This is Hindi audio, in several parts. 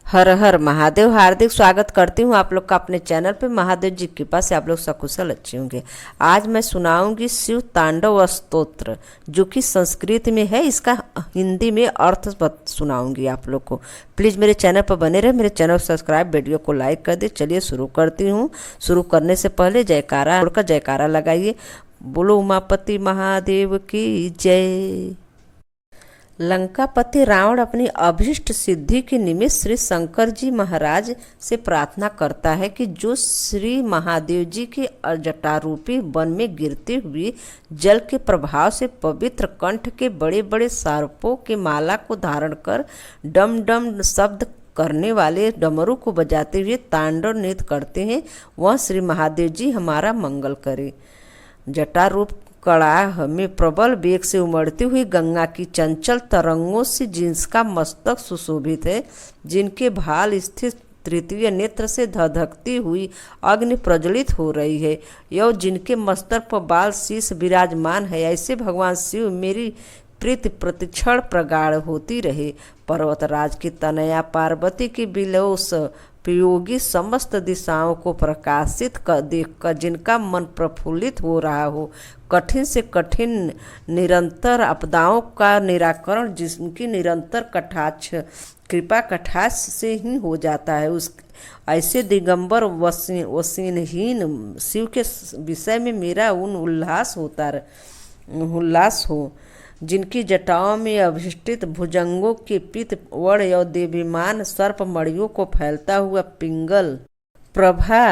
हर हर महादेव। हार्दिक स्वागत करती हूँ आप लोग का अपने चैनल पे। महादेव जी की कृपा से आप लोग सकुशल अच्छे होंगे। आज मैं सुनाऊंगी शिव तांडव स्तोत्र, जो कि संस्कृत में है। इसका हिंदी में अर्थ सुनाऊंगी आप लोग को। प्लीज़ मेरे चैनल पर बने रहे, मेरे चैनल को सब्सक्राइब, वीडियो को लाइक कर दे। चलिए शुरू करती हूँ। शुरू करने से पहले जयकारा जोड़कर जयकारा लगाइए। बोलो उमापति महादेव की जय। लंकापति रावण अपनी अभीष्ट सिद्धि के निमित्त श्री शंकर जी महाराज से प्रार्थना करता है कि जो श्री महादेव जी के जटारूपी वन में गिरते हुए जल के प्रभाव से पवित्र कंठ के बड़े बड़े सर्पों के माला को धारण कर डम डम शब्द करने वाले डमरू को बजाते हुए तांडव नृत्य करते हैं, वह श्री महादेव जी हमारा मंगल करे। जटारूप कड़ाह में प्रबल वेग से उमड़ती हुई गंगा की चंचल तरंगों से जिसका मस्तक सुशोभित है, जिनके भाल स्थित तृतीय नेत्र से धधकती हुई अग्नि प्रज्वलित हो रही है, यह जिनके मस्तक पर बाल शीश विराजमान है, ऐसे भगवान शिव मेरी प्रीति प्रतिक्षण प्रगाढ़ होती रहे। पर्वतराज की तनया पार्वती की विलोस प्रयोगी समस्त दिशाओं को प्रकाशित कर देखकर जिनका मन प्रफुल्लित हो रहा हो, कठिन से कठिन निरंतर आपदाओं का निराकरण जिनकी निरंतर कटाक्ष कृपा कटाक्ष से ही हो जाता है, उस ऐसे दिगंबर वसीनहीन शिव के विषय में मेरा उल्लास हो, जिनकी जटाओं में अभिष्टित भुजंगों के पीत वड़ और देवीमान सर्प मणियों को फैलता हुआ पिंगल प्रभा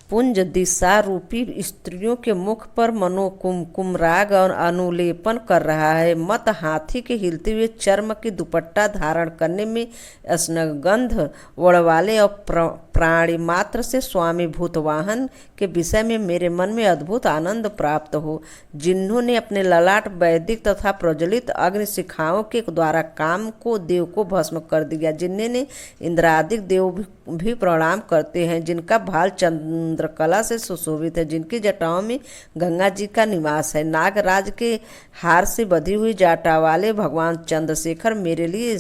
पुंज दिशा रूपी स्त्रियों के मुख पर मनोकुमकुम राग और अनुलेपन कर रहा है। मत हाथी के हिलते हुए चर्म की दुपट्टा धारण करने में स्नगंध वड़वाले और प्राणी मात्र से स्वामी भूतवाहन के विषय में मेरे मन में अद्भुत आनंद प्राप्त हो, जिन्होंने अपने ललाट वैदिक तथा प्रज्वलित अग्नि शिखाओं के द्वारा काम को देव को भस्म कर दिया, जिन्हें इंद्रादिक देव भी प्रणाम करते हैं, जिनका भाल चंद्रकला से सुशोभित है, जिनकी जटाओं में गंगा जी का निवास है। नागराज के हार से बधी हुई जटा वाले भगवान चंद्रशेखर मेरे लिए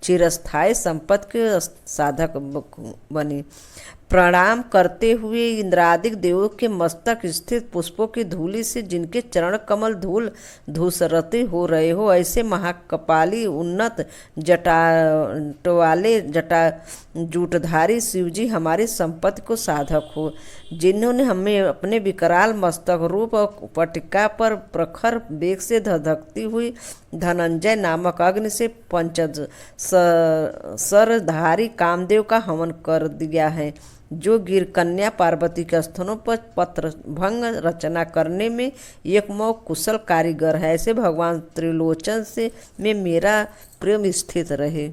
चिरस्थायी संपत्ति के साधक बने। प्रणाम करते हुए इंद्रादिक देवों के मस्तक स्थित पुष्पों की धूलि से जिनके चरण कमल धूल धूसरते हो रहे हो, ऐसे महाकपाली उन्नत जटा जूटधारी शिवजी हमारी संपत्ति को साधक हो, जिन्होंने हमें अपने विकराल मस्तक रूप और पटिका पर प्रखर वेग से धधकती हुई धनंजय नामक अग्नि से सरधारी कामदेव का हवन कर दिया है, जो गिरकन्या पार्वती के स्तनों पर पत्र भंग रचना करने में एकमो कुशल कारीगर है। ऐसे भगवान त्रिलोचन से में मेरा प्रेम स्थित रहे।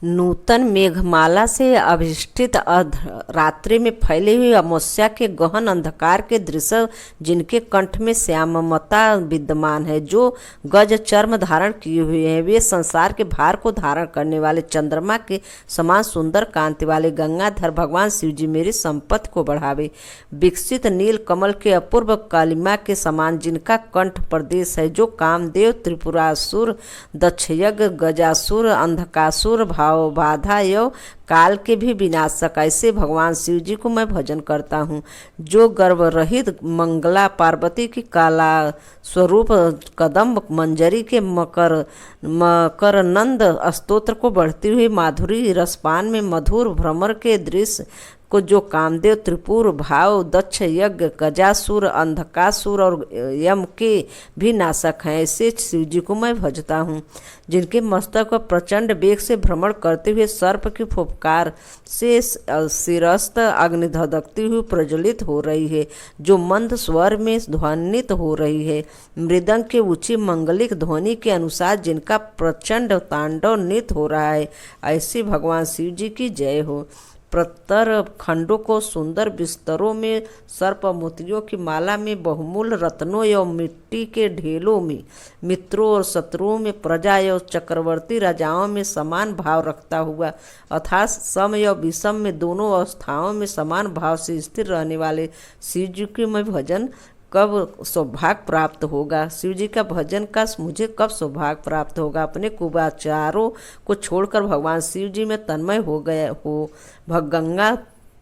नूतन मेघमाला से अभिष्टित रात्रि में फैली हुई अमावस्या के गहन अंधकार के दृश्य, जिनके कंठ में श्याममता विद्यमान है, जो गज चर्म धारण किए हुए हैं, वे संसार के भार को धारण करने वाले चंद्रमा के समान सुंदर कांति वाले गंगाधर भगवान शिवजी मेरी संपत्ति को बढ़ावे। विकसित नील कमल के अपूर्व कालिमा के समान जिनका कंठ प्रदेश है, जो कामदेव, त्रिपुरासुर, दक्षयज्ञ, गजासुर, अंधकासुर, भाव बाधा एवं काल के भी विनाशक, ऐसे भगवान शिव जी को मैं भजन करता हूँ, जो गर्भ रहित मंगला पार्वती की काला स्वरूप कदम्ब मंजरी के मकर नंद स्तोत्र को बढ़ती हुई माधुरी रसपान में मधुर भ्रमर के दृश्य को, जो कामदेव, त्रिपुर, भाव, दक्ष यज्ञ, गजासुर, अंधकासुर और यम के भी नाशक हैं, ऐसे शिवजी को मैं भजता हूँ, जिनके मस्तक पर प्रचंड वेग से भ्रमण करते हुए सर्प की फुफकार से शिरस्त अग्नि धधकती हुई प्रज्वलित हो रही है, जो मंद स्वर में ध्वनित हो रही है, मृदंग के ऊंची मंगलिक ध्वनि के अनुसार जिनका प्रचंड तांडव नृत्य हो रहा है, ऐसे भगवान शिव जी की जय हो। प्रतर खंडों को सुंदर बिस्तरों में सर्प मोतियों की माला में बहुमूल्य रत्नों एवं मिट्टी के ढेलों में मित्रों और शत्रुओं में प्रजा एवं चक्रवर्ती राजाओं में समान भाव रखता हुआ, अर्थात सम एवं विषम में दोनों अवस्थाओं में समान भाव से स्थिर रहने वाले शिव जी की मैं भजन कब सौभाग्य प्राप्त होगा, शिव जी का भजन का मुझे कब सौभाग्य प्राप्त होगा। अपने कुबाचारों को छोड़कर भगवान शिव जी में तन्मय हो गया हो। गंगा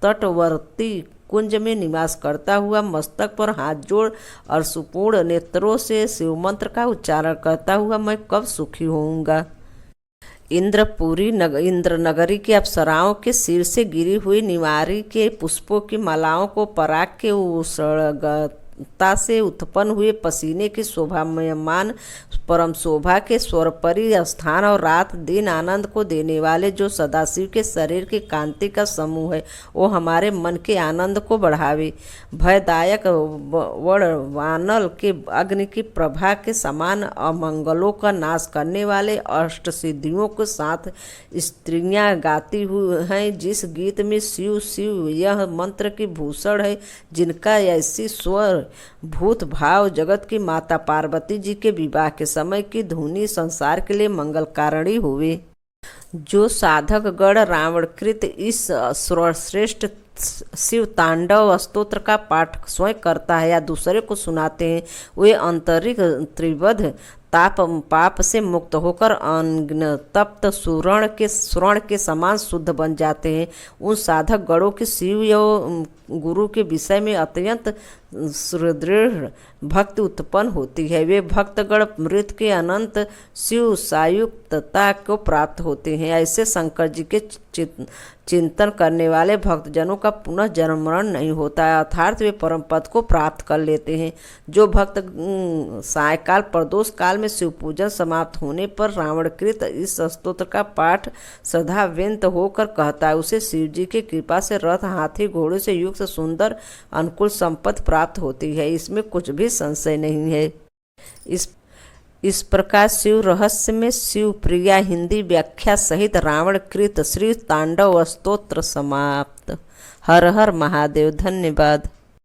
तटवर्ती कुंज में निवास करता हुआ मस्तक पर हाथ जोड़ और सुपूर्ण नेत्रों से शिव मंत्र का उच्चारण करता हुआ मैं कब सुखी होऊंगा। इंद्र नगरी के अप्सराओं के सिर से गिरी हुई निवारी के पुष्पों की मालाओं को पराग के उषड़ता से उत्पन्न हुए पसीने की शोभायमान परम शोभा के स्वरपरी स्थान और रात दिन आनंद को देने वाले जो सदाशिव के शरीर की कांति का समूह है, वो हमारे मन के आनंद को बढ़ावे। भयदायक वानल के अग्नि की प्रभा के समान अमंगलों का नाश करने वाले अष्ट सिद्धियों के साथ स्त्रियां गाती हुई हैं, जिस गीत में शिव शिव यह मंत्र की भूषण है, जिनका ऐसी स्वर भूत भाव जगत की माता पार्वती जी के विवाह के समय की धुनी संसार के लिए मंगल कारणी हुए। जो साधक गण रावणकृत इस सर्वश्रेष्ठ शिव तांडव स्तोत्र का पाठ स्वयं करता है या दूसरे को सुनाते हैं, वे आंतरिक त्रिवध पाप से मुक्त होकर अग्नि तप्त स्वर्ण के समान शुद्ध बन जाते हैं। उन साधक गणों की शिव एवं गुरु के विषय में अत्यंत सुदृढ़ भक्ति उत्पन्न होती है। वे भक्तगण मृत के अनंत शिव सायुक्तता को प्राप्त होते हैं। ऐसे शंकर जी के चिंतन करने वाले भक्तजनों का पुनः जन्म मरण नहीं होता है, अर्थात वे परम पद को प्राप्त कर लेते हैं। जो भक्त सायकाल प्रदोष काल में शिव पूजन समाप्त होने पर रावणकृत इस स्तोत्र का पाठ श्रद्धावेंत होकर कहता है, उसे शिव जी की कृपा से रथ हाथी घोड़े से युक्त सुंदर अनुकूल संपत्ति प्राप्त होती है, इसमें कुछ भी संशय नहीं है। इस प्रकार शिव रहस्य में शिव प्रिया हिंदी व्याख्या सहित रावणकृत श्री तांडव स्तोत्र समाप्त। हर हर महादेव। धन्यवाद।